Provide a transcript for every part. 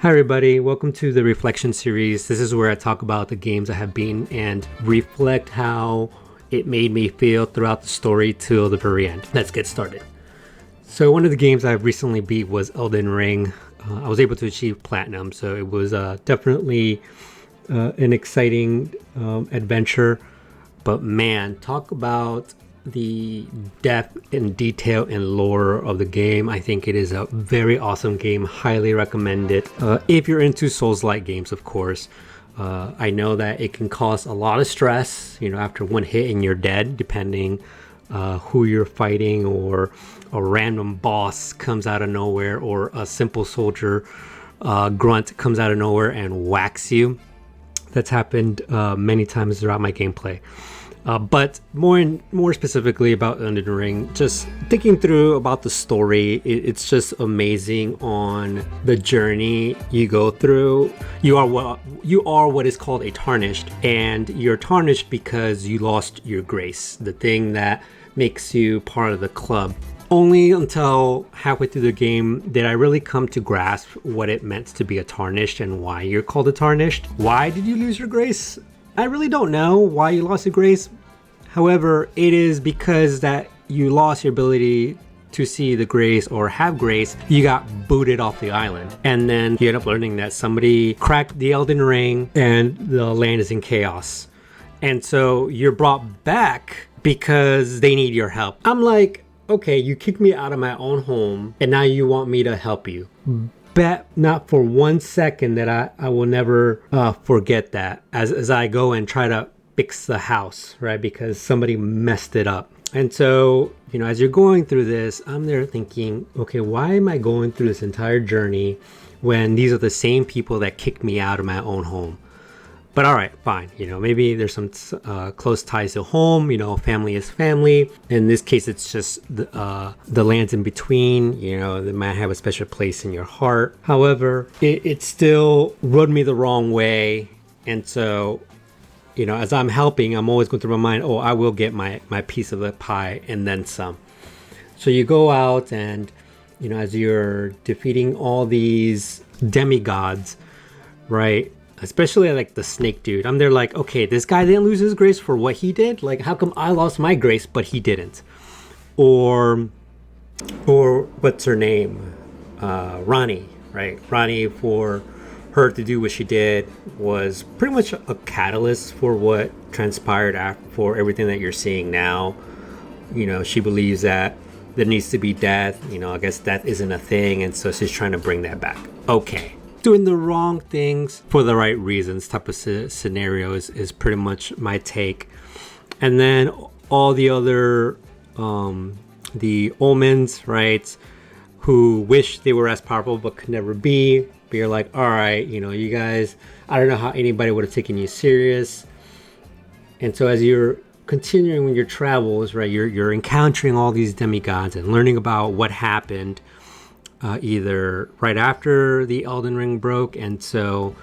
Hi, everybody. Welcome to the Reflection series. This is where I talk about the games I have been and reflect how it made me feel throughout the story till the very end. Let's get started. So, one of the games I recently beat was Elden Ring. I was able to achieve platinum, so it was definitely an exciting adventure. But man, talk about the depth and detail and lore of the game. I think it is a very awesome game. Highly recommend it. If you're into Souls-like games, of course. I know that it can cause a lot of stress, after one hit and you're dead, depending who you're fighting, or a random boss comes out of nowhere, or a simple soldier grunt comes out of nowhere and whacks you. That's happened many times throughout my gameplay. But more specifically about Elden Ring, just thinking through about the story, it's just amazing on the journey you go through. You are what is called a Tarnished, and you're tarnished because you lost your grace, the thing that makes you part of the club. Only until halfway through the game did I really come to grasp what it meant to be a Tarnished and why you're called a Tarnished. Why did you lose your grace? I really don't know why you lost your grace. However, it is because that you lost your ability to see the grace or have grace. You got booted off the island, and then you end up learning that somebody cracked the Elden Ring and the land is in chaos. And so you're brought back because they need your help. I'm like, okay, you kicked me out of my own home and now you want me to help you. Bet not for 1 second that I will never forget that as I go and try to fix the house, right? Because somebody messed it up. And so, as you're going through this, I'm there thinking, okay, why am I going through this entire journey when these are the same people that kicked me out of my own home? But all right, fine. Maybe there's some close ties to home. Family is family. In this case, it's just the lands in between. They might have a special place in your heart. However, it still rubbed me the wrong way. And so, as I'm helping, I'm always going through my mind, oh, I will get my piece of the pie and then some. So you go out and, as you're defeating all these demigods, right? Especially like the snake dude. I'm there like, okay, this guy didn't lose his grace for what he did. Like, how come I lost my grace, but he didn't? Or what's her name? Ranni, right? Ranni, for her to do what she did was pretty much a catalyst for what transpired for everything that you're seeing now. She believes that there needs to be death. I guess death isn't a thing. And so she's trying to bring that back. Okay. Doing the wrong things for the right reasons type of scenario is pretty much my take. And then all the other the omens, right, who wish they were as powerful but could never be. But you're like, all right, you guys, I don't know how anybody would have taken you serious. And so as you're continuing with your travels, right, you're encountering all these demigods and learning about what happened either right after the Elden Ring broke. And so,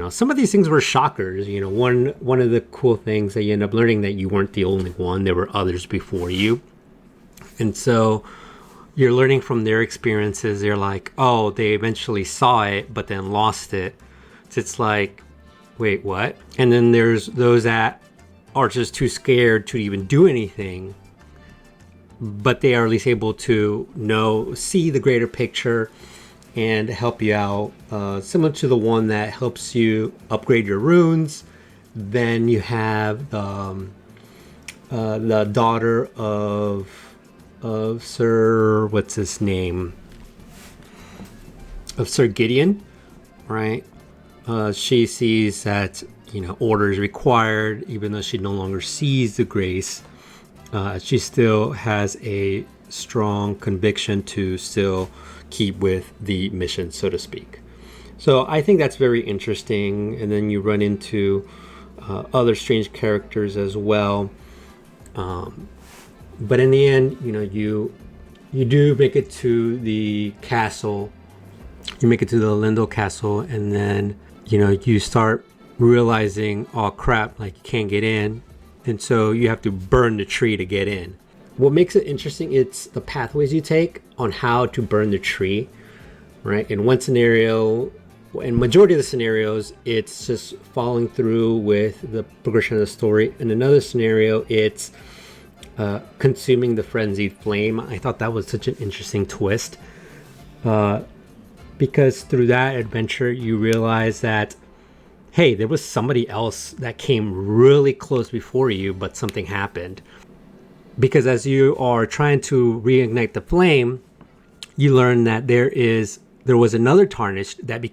some of these things were shockers. One of the cool things that you end up learning that you weren't the only one. There were others before you. And so you're learning from their experiences. They're like, oh, they eventually saw it, but then lost it. So it's like, wait, what? And then there's those that are just too scared to even do anything, but they are at least able to see the greater picture and help you out. Similar to the one that helps you upgrade your runes. Then you have the daughter of Sir, what's his name? Of Sir Gideon, right? She sees that, order is required, even though she no longer sees the grace. She still has a strong conviction to still keep with the mission, so to speak. So I think that's very interesting. And then you run into other strange characters as well. But in the end, you do make it to the castle. You make it to the Lindell Castle, and then, you start realizing, oh crap, like you can't get in. And so you have to burn the tree to get in. What makes it interesting, it's the pathways you take on how to burn the tree, right? In one scenario, in majority of the scenarios, it's just following through with the progression of the story. In another scenario, it's consuming the frenzied flame. I thought that was such an interesting twist, because through that adventure, you realize that, hey, there was somebody else that came really close before you, but something happened. Because as you are trying to reignite the flame, you learn that there was another Tarnished that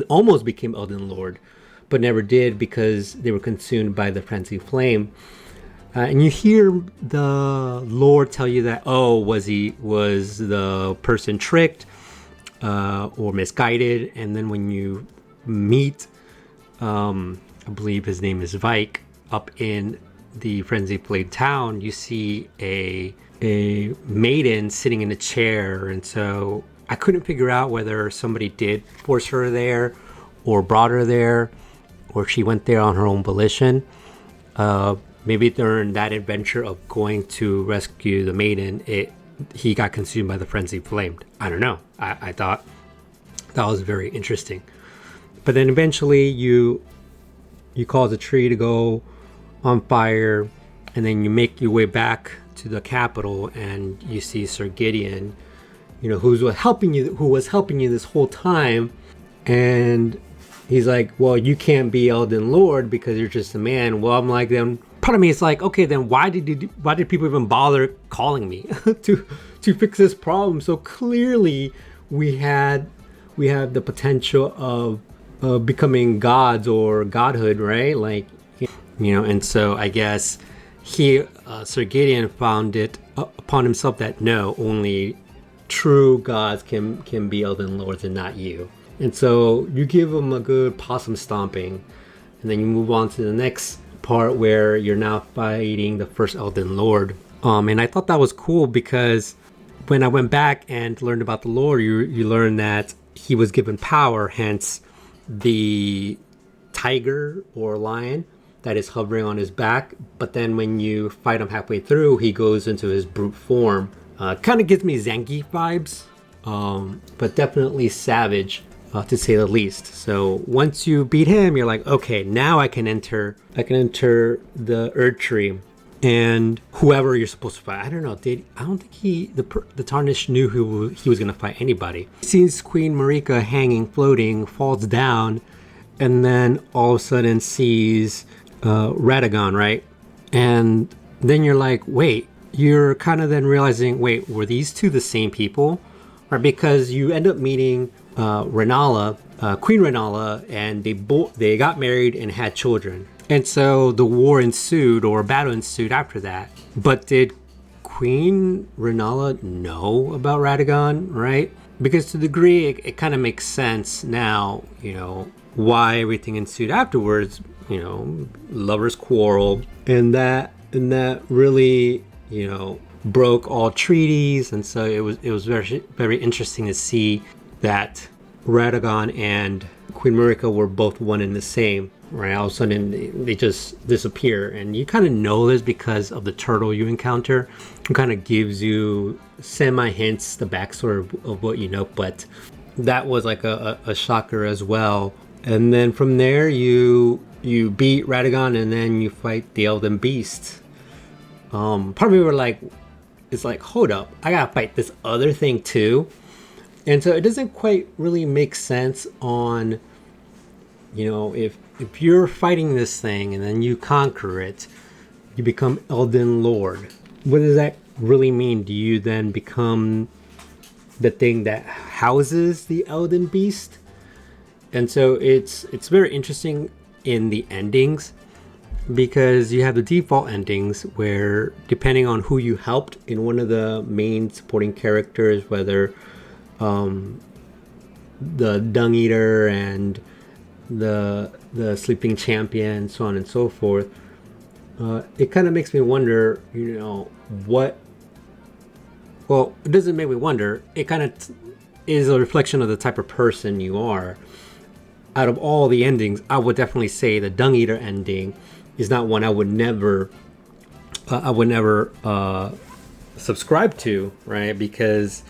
almost became Elden Lord, but never did because they were consumed by the frenzied flame. And you hear the Lord tell you that, was the person tricked or misguided? And then when you meet, I believe his name is Vike, up in the frenzied flame town, you see a maiden sitting in a chair. And so I couldn't figure out whether somebody did force her there or brought her there, or she went there on her own volition. Maybe during that adventure of going to rescue the maiden, he got consumed by the frenzied flame. I don't know. I thought that was very interesting. But then eventually you cause a tree to go on fire, and then you make your way back to the capital, and you see Sir Gideon, who was helping you this whole time. And he's like, well, you can't be Elden Lord because you're just a man. Well, I'm like, then part of me is like, okay, then why did people even bother calling me to fix this problem? So clearly we have the potential of becoming gods or godhood, right? Like, and so I guess Sir Gideon found it upon himself that no, only true gods can be Elden Lords and not you. And so you give him a good possum stomping, and then you move on to the next part where you're now fighting the first Elden Lord. And I thought that was cool because when I went back and learned about the lore, you learn that he was given power, hence the tiger or lion that is hovering on his back. But then when you fight him halfway through, he goes into his brute form. Kind of gives me Zangief vibes, but definitely savage, to say the least. So once you beat him, you're like, okay, now I can enter the Earth Tree, and whoever you're supposed to fight. I don't know. I don't think the Tarnished knew who he was gonna fight anybody. He sees Queen Marika hanging, floating, falls down, and then all of a sudden sees Radagon, right? And then you're like, wait. You're kind of then realizing, wait, were these two the same people? Right? Because you end up meeting Queen Rennala, and they got married and had children. And so the war ensued, or battle ensued after that. But did Queen Rennala know about Radagon, right? Because to the degree it kind of makes sense now, why everything ensued afterwards, lovers quarrel, and that really, broke all treaties. And so it was very, very interesting to see that Radagon and Queen Marika were both one and the same, right? All of a sudden they just disappear, and you kind of know this because of the turtle you encounter. It kind of gives you semi hints, the backstory of what you know, but that was like a shocker as well. And then from there you beat Radagon, and then you fight the Elden Beast. Part of me were like, it's like, hold up, I gotta fight this other thing too. And so it doesn't quite really make sense on, if you're fighting this thing and then you conquer it, you become Elden Lord. What does that really mean? Do you then become the thing that houses the Elden Beast? And so it's very interesting in the endings, because you have the default endings where, depending on who you helped in one of the main supporting characters, whether the Dung Eater and the Sleeping Champion, so on and so forth, it kind of makes me wonder, what. Well, it doesn't make me wonder. It kind of is a reflection of the type of person you are. Out of all the endings, I would definitely say the Dung Eater ending is not one I would never subscribe to, right? Because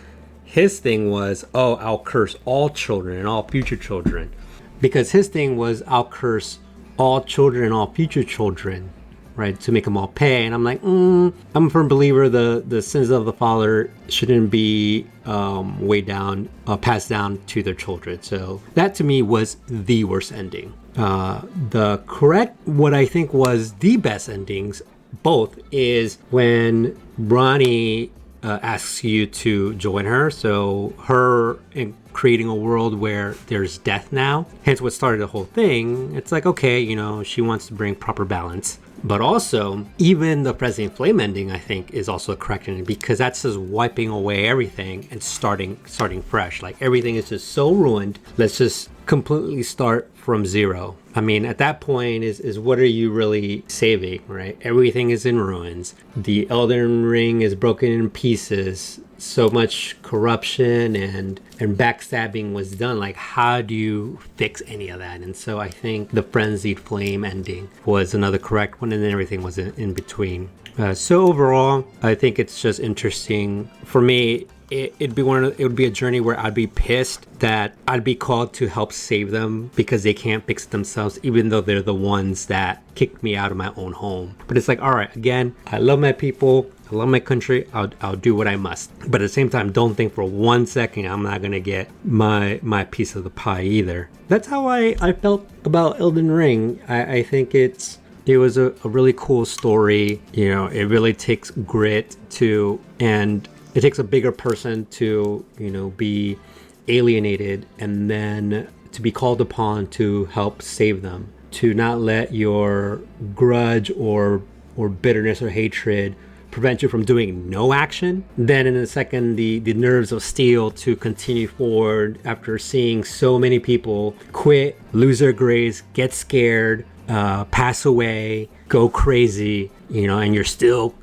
his thing was, oh, I'll curse all children and all future children. Because his thing was, I'll curse all children and all future children, right, to make them all pay. And I'm like, I'm a firm believer the sins of the father shouldn't be weighed down, passed down to their children. So that to me was the worst ending. The correct, what I think was the best endings, both, is when Ranni asks you to join her. So her in creating a world where there's death now, hence what started the whole thing. It's like, okay, you know, she wants to bring proper balance. But also, even the Frenzied Flame ending, I think, is also a correct ending, because that's just wiping away everything and starting fresh. Like, everything is just so ruined. Let's just completely start from zero. I mean, at that point is what are you really saving, right? Everything is in ruins. The Elden Ring is broken in pieces. So much corruption and backstabbing was done. Like, how do you fix any of that? And so I think the Frenzied Flame ending was another correct one, and then everything was in between. So overall, I think it's just interesting. For me, it would be a journey where I'd be pissed that I'd be called to help save them because they can't fix it themselves, even though they're the ones that kicked me out of my own home. But it's like, all right, again, I love my people, I love my country, I'll do what I must. But at the same time, don't think for 1 second I'm not gonna get my piece of the pie either. That's how I felt about Elden Ring. I think it was a really cool story. You know, it really takes grit and it takes a bigger person to, you know, be alienated and then to be called upon to help save them, to not let your grudge or bitterness or hatred prevent you from doing no action. Then in a second, the nerves of steel to continue forward after seeing so many people quit, lose their grace, get scared, pass away, go crazy, you know, and you're still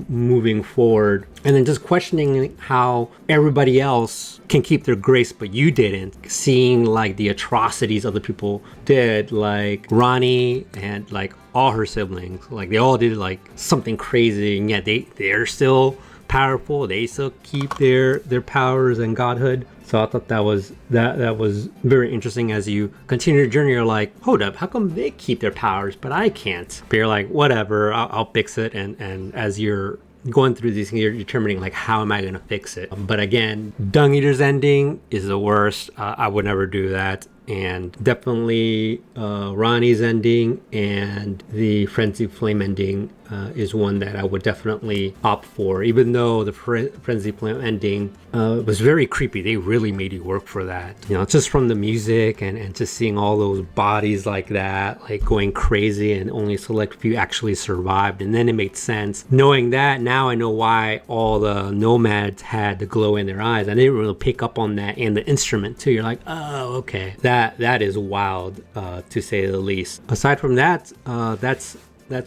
moving forward. And then just questioning how everybody else can keep their grace but you didn't, seeing like the atrocities other people did, like Ranni and like all her siblings, like they all did like something crazy, and yet they're still powerful, they still keep their powers and godhood. So I thought that was very interesting. As you continue your journey, you're like, hold up, how come they keep their powers but I can't? But you're like, whatever, I'll fix it. And as you're going through these things, you're determining like, how am I going to fix it? But again, Dung Eater's ending is the worst. I would never do that. And definitely Ranni's ending and the Frenzied Flame ending is one that I would definitely opt for. Even though the Frenzied Flame ending was very creepy, they really made you work for that. You know, just from the music and just seeing all those bodies like that, like going crazy, and only a select few actually survived. And then it made sense. Knowing that, now I know why all the nomads had the glow in their eyes. I didn't really pick up on that, and the instrument too. You're like, oh, okay. That is wild, to say the least. Aside from that, that's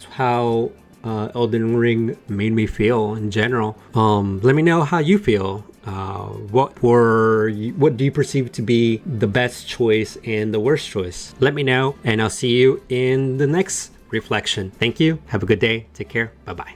how Elden Ring made me feel in general. Let me know how you feel. What do you perceive to be the best choice and the worst choice? Let me know, and I'll see you in the next reflection. Thank you. Have a good day. Take care. Bye bye.